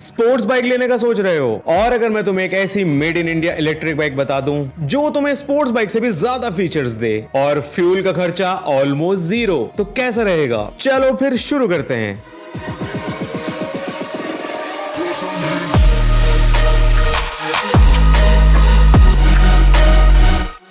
Sports bike लेने का सोच रहे हो, और अगर मैं तुम्हें एक ऐसी made in India electric bike बता दूं जो तुम्हें स्पोर्ट्स बाइक से भी ज्यादा फीचर्स दे और फ्यूल का खर्चा ऑलमोस्ट जीरो, तो कैसा रहेगा? चलो फिर शुरू करते हैं।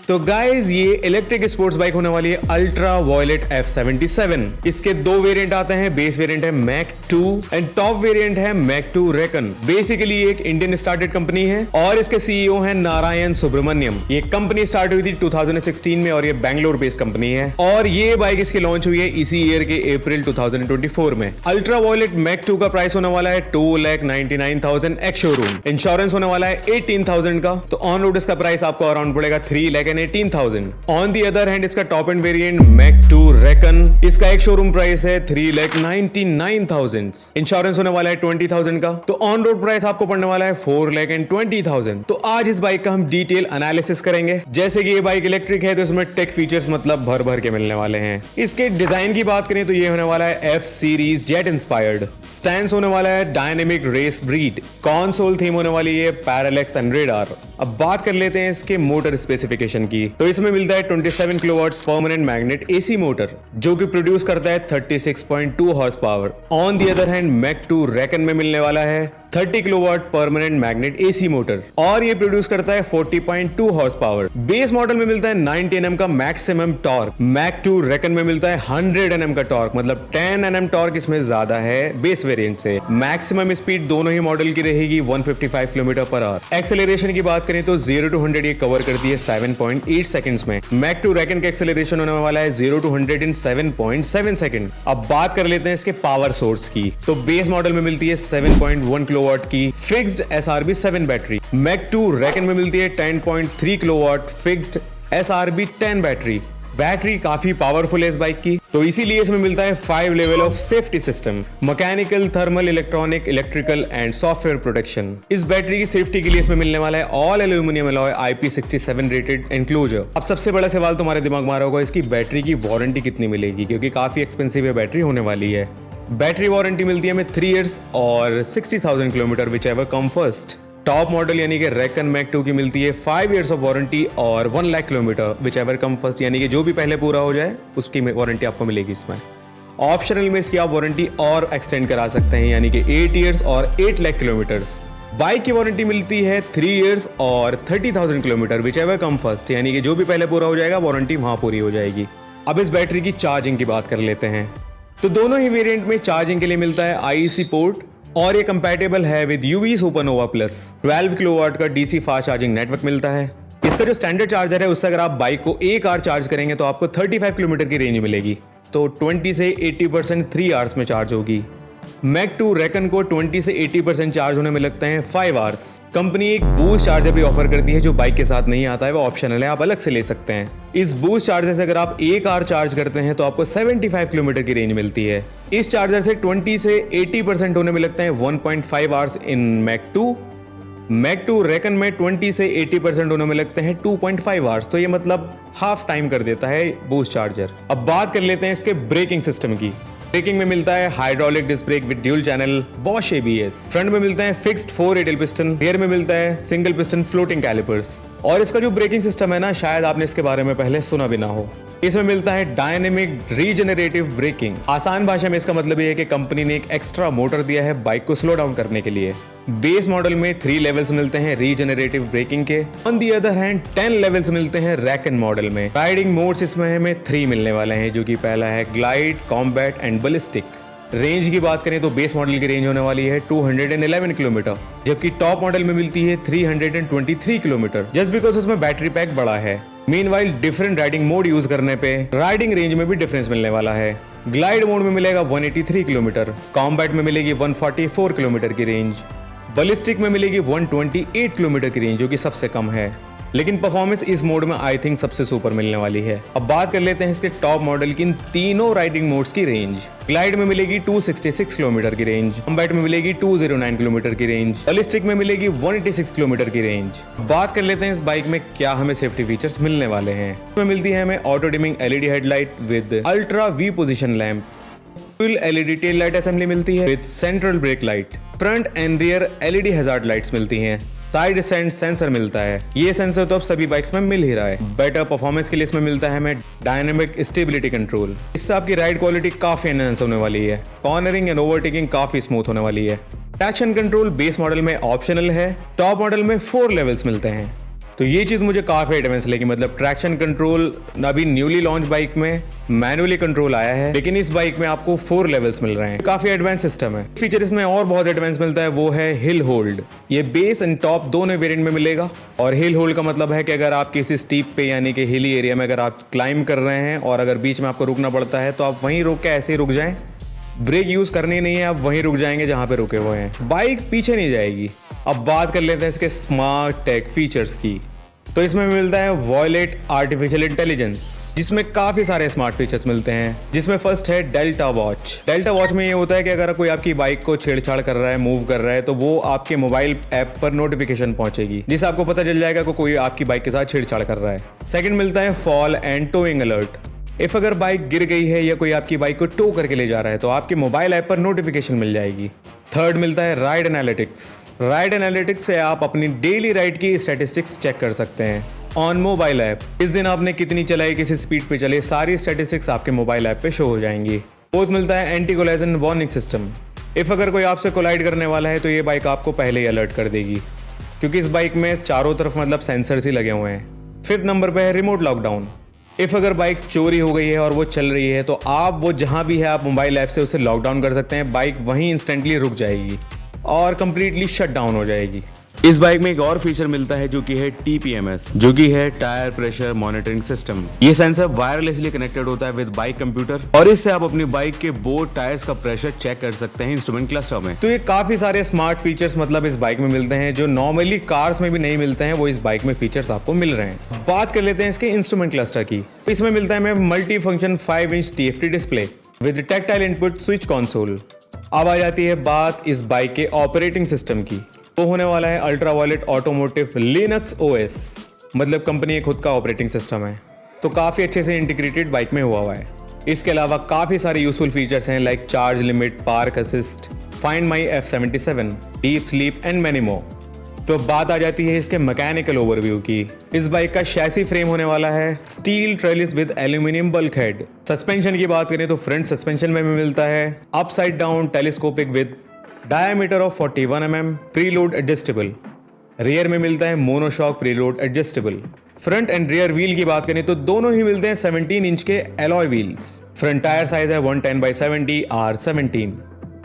तो गाइज ये इलेक्ट्रिक स्पोर्ट्स बाइक होने वाली है अल्ट्रा वॉयलेट F77। इसके दो वेरिएंट आते हैं। बेस वेरिएंट है मैक 2 एंड टॉप वेरिएंट है मैक 2 रेकन। बेसिकली एक इंडियन स्टार्टेड कंपनी है और इसके सीईओ हैं नारायण सुब्रमण्यम। ये कंपनी स्टार्ट हुई थी 2016 में और ये बैंगलोर बेस्ड कंपनी है और ये बाइक इसकी लॉन्च हुई है इसी ईयर के अप्रैल 2024 में। अल्ट्रा वॉयलेट मैक 2 का प्राइस होने वाला है 2,99,000 एक्स शोरूम। इंश्योरेंस होने वाला है 18,000 का, तो ऑन रोड इसका प्राइस आपको अराउंड पड़ेगा 3,18,000। ऑन दी अदर हैंड इसका top end variant Mach 2 Recon, इसका एक शोरूम प्राइस है 3,99,000। इंश्योरेंस होने वाला है 20,000 का, तो ऑन रोड प्राइस आपको पड़ने वाला है 4,20,000। तो आज इस बाइक का हम डिटेल एनालिसिस करेंगे। जैसे कि ये बाइक इलेक्ट्रिक है तो इसमें टेक फीचर्स मतलब भर भर के मिलने वाले हैं। इसके डिजाइन की बात करें तो ये होने वाला है F series jet inspired. Stance होने वाला है dynamic race breed. Console theme होने वाली है पैरेलैक्स एंड रेडार। अब बात कर लेते हैं इसके मोटर स्पेसिफिकेशन की। तो इसमें मिलता है 27 kilowatt permanent magnet AC motor जो कि प्रोड्यूस करता है 36.2 horse power. On the other hand Mach 2 Recon में मिलने वाला है 30 kilowatt permanent magnet AC motor और ये प्रोड्यूस करता है 40.2 हॉर्स पावर। बेस मॉडल में मिलता है 90 Nm का मैक्सिमम टॉर्क। मैक 2 रेकन में मिलता है 100 Nm का टॉर्क, मतलब 10 Nm टॉर्क इसमें ज्यादा है बेस वेरिएंट से। मैक्सिमम स्पीड दोनों ही मॉडल की रहेगी 155 km/h। एक्सेलरेशन की बात करें तो 0 to 100 ये कवर करती है 7.8 सेकंड्स में। मैक 2 रेकन का एक्सेलरेशन होने वाला है 0 to 100 in 7.7 सेकंड। अब बात कर लेते हैं इसके पावर सोर्स की। तो बेस मॉडल में मिलती है 7.1 किलोवाट की fixed SRB 7 battery. Mach 2 Recon में मिलती है 10.3 kilowatt fixed SRB 10 battery. Battery काफी पावरफुल है इस बाइक की, तो इसीलिए इसमें मिलता है 5 level of safety system, mechanical, thermal, electronic, electrical and software protection. इस बैटरी की सेफ्टी के लिए इसमें मिलने वाला है all aluminium alloy IP67 rated enclosure. अब सबसे बड़ा सवाल तुम्हारे दिमाग में आ रहा होगा, इसकी बैटरी की वारंटी कितनी मिलेगी, क्योंकि काफी एक्सपेंसिव है बैटरी होने वाली है। बैटरी वारंटी मिलती है हमें 3 इयर्स और 60,000 kilometre which ever come first. Top model यानी कि रेकन मैक 2 की मिलती है 5 इयर्स ऑफ वारंटी और 1 lakh kilometre which ever come first, यानी कि जो भी पहले पूरा हो जाए उसकी वारंटी आपको मिलेगी इसमें। ऑप्शनल में इसकी आप वारंटी और एक्सटेंड करा सकते हैं, यानी कि 8 इयर्स और 8 लाख किलोमीटर्स। बाइक की वारंटी मिलती है 3 इयर्स और 30,000 kilometre which ever come first, यानी कि जो भी पहले पूरा हो जाएगा वारंटी वहां पूरी हो जाएगी। अब इस बैटरी की चार्जिंग की बात कर लेते हैं। तो दोनों ही वेरिएंट में चार्जिंग के लिए मिलता है IEC पोर्ट और ये कंपैटिबल है with UV supernova plus. 12 kilowatt का DC फास्ट चार्जिंग नेटवर्क मिलता है। इसका जो स्टैंडर्ड चार्जर है उससे अगर आप बाइक को 1 आवर चार्ज करेंगे तो आपको 35 किलोमीटर की रेंज मिलेगी, तो 20 से 80% 3 आवर्स में चार्ज होगी। मैक 2 रेकन को 20 से 80% चार्ज होने में लगते हैं 5 आवर्स। कंपनी एक बूस्ट चार्जर भी ऑफर करती है जो बाइक के साथ नहीं आता है, वो ऑप्शनल है, आप अलग से ले सकते हैं। इस बूस्ट चार्जर से अगर आप 1 आवर चार्ज करते हैं तो आपको 75 किलोमीटर की रेंज मिलती है। इस चार्जर से 20 से 80% होने में लगते हैं 1.5 hours in Mach 2। Mach 2 Recon में 20 से 80% होने में लगते हैं 2.5 आवर्स, तो ये मतलब हाफ टाइम कर देता है बूस्ट चार्जर। अब बात कर लेते हैं इसके ब्रेकिंग सिस्टम की। ब्रेकिंग में मिलता है hydraulic disc brake with dual channel Bosch ABS। Front में मिलता है फिक्स्ड 4 रेडियल पिस्टन, रियर में मिलता है सिंगल पिस्टन फ्लोटिंग कैलिपर्स। और इसका जो ब्रेकिंग सिस्टम है ना, शायद आपने इसके बारे में पहले सुना भी ना हो। इसमें मिलता है डायनेमिक रीजनरेटिव ब्रेकिंग। आसान भाषा में इसका मतलब ये है कि कंपनी ने एक एक्स्ट्रा मोटर दिया है बाइक को स्लो डाउन करने के लिए। बेस मॉडल में 3 लेवल्स मिलते हैं रीजनरेटिव ब्रेकिंग के। On the other hand 10 levels मिलते हैं रेकन मॉडल में। राइडिंग मोड्स इसमें हमें 3 मिलने वाले हैं, जो कि पहला है glide, combat and ballistic. Range की बात करें तो बेस मॉडल की रेंज होने वाली है 211 किलोमीटर, जबकि टॉप मॉडल में मिलती है 323 किलोमीटर, जस्ट बिकॉज उसमें बैटरी पैक बड़ा है। Meanwhile different riding mode use करने पे राइडिंग रेंज में भी डिफरेंस मिलने वाला है। ग्लाइड मोड में मिलेगा 183 किलोमीटर, कॉम्बैट में मिलेगी 144 किलोमीटर की रेंज, बलिस्टिक में मिलेगी 128 किलोमीटर की रेंज, जो कि सबसे कम है। लेकिन परफॉर्मेंस इस मोड में आई थिंक सबसे सुपर मिलने वाली है। अब बात कर लेते हैं इसके टॉप मॉडल की इन तीनों राइडिंग मोड्स की रेंज। ग्लाइड में मिलेगी 266 किलोमीटर की रेंज, कॉम्बैट में मिलेगी 209 किलोमीटर की रेंज, बलिस्टिक में मिलेगी 186 किलोमीटर की रेंज। बात कर लेते हैं इस बाइक में क्या हमें सेफ्टी फीचर्स मिलने वाले हैं। इसमें मिलती है हमें auto dimming LED headlight with ultra V position lamp, full LED tail light assembly मिलती है with central brake light. Front end rear LED hazard lights मिलती हैं। साइड स्टैंड सेंसर मिलता है। ये सेंसर तो अब सभी बाइक्स में मिल ही रहा है। बेटर परफॉर्मेंस के लिए इसमें मिलता है हमें डायनेमिक स्टेबिलिटी कंट्रोल। इससे आपकी राइड क्वालिटी काफी एनहांस होने वाली है। कॉर्नरिंग एंड ओवरटेकिंग काफी स्मूथ होने वाली है। ट्रैक्शन कंट्रोल बेस मॉडल में ऑप्शनल है। टॉप मॉडल में 4 लेवल्स मिलते हैं, तो ये चीज मुझे काफी एडवांस लगी। मतलब ट्रैक्शन कंट्रोल अभी न्यूली लॉन्च बाइक में मैनुअली कंट्रोल आया है, लेकिन इस बाइक में आपको 4 लेवल्स मिल रहे हैं। काफी एडवांस सिस्टम है। फीचर इसमें और बहुत एडवांस मिलता है, वो है हिल होल्ड। ये बेस एंड टॉप दोनों वेरिएंट में मिलेगा। और हिल होल्ड का मतलब है कि अगर आप किसी स्टीप पे यानी कि हिली एरिया में अगर आप क्लाइंब कर रहे हैं और अगर बीच में आपको रुकना पड़ता है तो आप वहीं रुक के ऐसे ही रुक जाएं। ब्रेक यूज करनी नहीं है, आप वहीं रुक जाएंगे जहां पे रुके हुए हैं। बाइक पीछे नहीं जाएगी। अब बात कर लेते हैं इसके स्मार्ट टेक फीचर्स की। तो इसमें मिलता है वॉयलेट आर्टिफिशियल इंटेलिजेंस, जिसमें काफी सारे स्मार्ट फीचर्स मिलते हैं। जिसमें फर्स्ट है डेल्टा वॉच। डेल्टा वॉच में ये होता है कि अगर कोई आपकी बाइक को छेड़छाड़ कर रहा है, मूव कर रहा है, तो वो आपके मोबाइल ऐप पर नोटिफिकेशन पहुंचेगी, जिससे आपको पता चल जाएगा कि कोई आपकी बाइक के साथ छेड़छाड़ कर रहा है। सेकंड मिलता है fall and towing alert. If अगर बाइक गिर गई है या कोई आपकी बाइक को टो करके ले जा रहा है तो आपके मोबाइल ऐप पर नोटिफिकेशन मिल जाएगी। थर्ड मिलता है राइड एनालिटिक्स। राइड एनालिटिक्स से आप अपनी डेली राइड की स्टैटिस्टिक्स चेक कर सकते हैं ऑन मोबाइल ऐप। इस दिन आपने कितनी चलाई, किसी स्पीड पे चले, सारी स्टैटिस्टिक्स आपके मोबाइल ऐप पे शो हो जाएंगी। फोर्थ मिलता है anti collision warning system. If अगर कोई आपसे कोलाइड करने वाला है तो ये बाइक आपको पहले ही अलर्ट कर देगी, क्योंकि इस बाइक में चारों तरफ मतलब सेंसर्स ही लगे हुए हैं। फिफ्थ नंबर पे है रिमोट लॉकडाउन। इफ अगर बाइक चोरी हो गई है और वो चल रही है तो आप वो जहां भी है आप मोबाइल ऐप से उसे लॉकडाउन कर सकते हैं। बाइक वहीं इंस्टेंटली रुक जाएगी और कंप्लीटली शट डाउन हो जाएगी। इस बाइक में एक और फीचर मिलता है जो कि है TPMS, जो कि है टायर प्रेशर मॉनिटरिंग सिस्टम। ये सेंसर वायरलेसली कनेक्टेड होता है विद बाइक कंप्यूटर और इससे आप अपनी बाइक के बोथ टायर्स का प्रेशर चेक कर सकते हैं इंस्ट्रूमेंट क्लस्टर में। तो ये काफी सारे स्मार्ट फीचर्स मतलब इस बाइक में मिलते हैं जो नॉर्मली कार्स में भी नहीं मिलते हैं, वो इस बाइक में फीचर्स आपको मिल रहे हैं। बात कर लेते हैं इसके इंस्ट्रूमेंट क्लस्टर की। इसमें मिलता है हमें multi function 5 inch TFT display with tactile input switch console. अब आ जाती है बात इस बाइक के ऑपरेटिंग सिस्टम की। वो होने वाला है अल्ट्रावायलेट ऑटोमोटिव लिनक्स OS, मतलब कंपनी का खुद का ऑपरेटिंग सिस्टम है, तो काफी अच्छे से इंटीग्रेटेड बाइक में हुआ है। इसके अलावा काफी सारे यूजफुल फीचर्स हैं like charge limit, park assist, find my F77, deep sleep and many more. तो बात आ जाती है इसके मैकेनिकल ओवरव्यू की। इस बाइक का शैसी फ्रेम होने वाला है steel trellis with aluminium bulk head. Suspension की बात करें तो फ्रंट सस्पेंशन में भी मिलता है upside down telescopic with diameter of 41 mm preload adjustable. Rear में मिलता है monoshock preload adjustable. Front end rear wheel की बात करें तो दोनों ही मिलते हैं 17 इंच के alloy wheels. Front tyre size है 110/70 R17।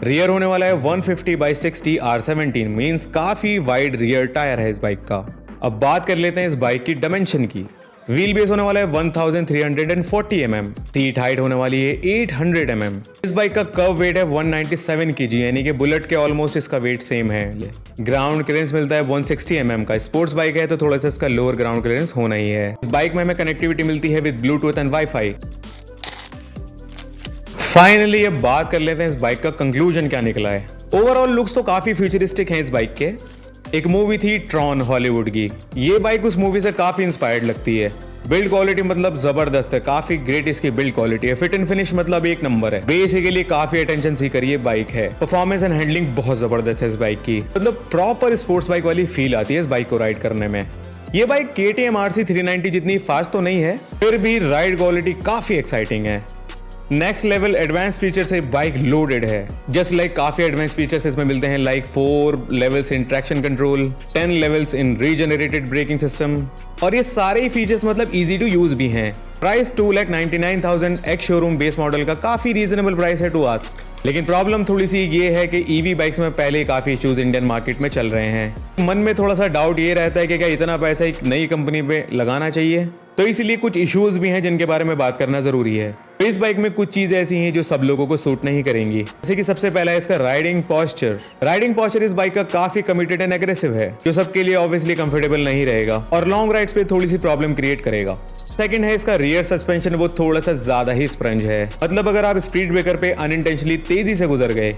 रियर होने वाला है 150/60 R17, मींस काफी वाइड रियर टायर है इस बाइक का। अब बात कर लेते हैं इस बाइक की डायमेंशन की। व्हील बेस होने वाला है 1340 mm। सीट हाइट होने वाली है 800 mm। इस बाइक का कर्व वेट है 197 kg, यानी कि बुलेट के ऑलमोस्ट इसका वेट सेम है। ग्राउंड क्लियरेंस मिलता है 160 mm का। स्पोर्ट्स बाइक है तो थोड़ा सा इसका लोअर ग्राउंड क्लियरेंस होना ही है। इस बाइक में हमें कनेक्टिविटी मिलती है with Bluetooth and wifi. Finally अब बात कर लेते हैं इस बाइक का कंक्लूजन क्या निकला है। ओवरऑल लुक्स तो काफी फ्यूचरिस्टिक हैं इस बाइक के। एक मूवी थी ट्रॉन हॉलीवुड की, ये बाइक उस मूवी से काफी इंस्पायर्ड लगती है। बिल्ड क्वालिटी मतलब जबरदस्त है, काफी ग्रेट इसकी बिल्ड क्वालिटी है। फिट एंड फिनिश मतलब एक नंबर है। बेसिकली काफी अटेंशन सीकर ये बाइक है। परफॉर्मेंस एंड हैंडलिंग बहुत जबरदस्त है इस बाइक की, मतलब प्रॉपर स्पोर्ट्स बाइक वाली फील आती है इस बाइक को राइड करने में। ये बाइक KTM RC 390 जितनी फास्ट तो नहीं है, फिर भी राइड क्वालिटी काफी एक्साइटिंग है। नेक्स्ट लेवल एडवांस फीचर से बाइक लोडेड है। जस्ट लाइक काफी एडवांस फीचर्स इसमें मिलते हैं like 4 levels in traction control, 10 levels in regenerated braking system, और ये सारे ही फीचर्स मतलब इजी टू यूज भी हैं। Price 2,99,000 ex showroom base model का काफी रीजनेबल प्राइस है टू आस्क। लेकिन प्रॉब्लम थोड़ी सी ये है कि EV बाइक्स में पहले ही काफी इश्यूज इंडियन मार्केट में चल रहे हैं। मन में थोड़ा सा डाउट ये रहता है कि क्या इतना पैसा एक नई कंपनी पे लगाना चाहिए, तो इसीलिए कुछ इश्यूज भी हैं जिनके बारे में बात करना जरूरी है। तो इस बाइक में कुछ चीजें ऐसी हैं जो सब लोगों को सूट नहीं करेंगी, जैसे कि सबसे पहला है इसका राइडिंग पोस्चर। राइडिंग पोस्चर इस बाइक का काफी कमिटेड एंड एग्रेसिव है, जो सबके लिए ऑब्वियसली कंफर्टेबल नहीं रहेगा और लॉन्ग राइड्स पे थोड़ी सी प्रॉब्लम क्रिएट करेगा। सेकंड है इसका रियर सस्पेंशन, वो थोड़ा सा ज्यादा ही स्पंज है। मतलब अगर आप स्पीड ब्रेकर पे अनइंटेंशनली तेजी से गुजर गए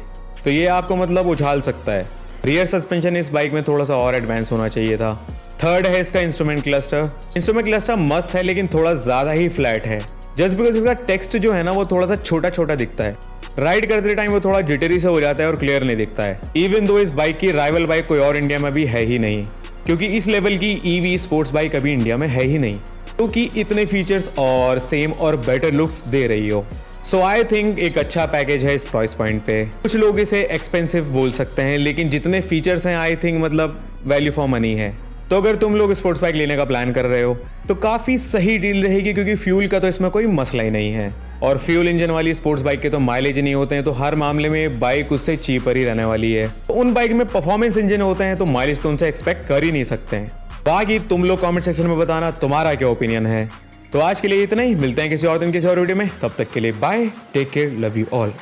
तो ये आपको मतलब उछाल सकता है। रियर सस्पेंशन इस बाइक में थोड़ा सा और एडवांस होना चाहिए था। थर्ड है इसका इंस्ट्रूमेंट क्लस्टर। इंस्ट्रूमेंट क्लस्टर मस्त है लेकिन थोड़ा ज्यादा ही फ्लैट है, जस्ट बिकॉज इसका टेक्स्ट जो है ना वो थोड़ा सा छोटा छोटा दिखता है। राइड करते टाइम वो थोड़ा जिटरी से हो जाता है और क्लियर नहीं दिखता है। इवन दो इस बाइक की राइवल बाइक कोई और इंडिया में भी है ही नहीं, क्योंकि इस लेवल की ईवी स्पोर्ट्स बाइक अभी इंडिया में है ही नहीं, क्योंकि इतने फीचर्स और सेम और बेटर लुक्स दे रही हो। सो आई थिंक एक अच्छा पैकेज है इस प्राइस पॉइंट पे। कुछ लोग इसे एक्सपेंसिव बोल सकते हैं, लेकिन जितने फीचर्स हैं आई थिंक मतलब वैल्यू फॉर मनी है। तो अगर तुम लोग स्पोर्ट्स बाइक लेने का प्लान कर रहे हो तो काफ़ी सही डील रहेगी, क्योंकि फ्यूल का तो इसमें कोई मसला ही नहीं है, और फ्यूल इंजन वाली स्पोर्ट्स बाइक के तो माइलेज नहीं होते हैं, तो हर मामले में बाइक उससे चीपर ही रहने वाली है। तो उन बाइक में परफॉर्मेंस इंजन होते हैं तो माइलेज तो उनसे एक्सपेक्ट कर ही नहीं सकते हैं। बाकी तुम लोग कमेंट सेक्शन में बताना तुम्हारा क्या ओपिनियन है। तो आज के लिए इतना ही, मिलते हैं किसी और दिन किसी और वीडियो में, तब तक के लिए bye, take care, love you all.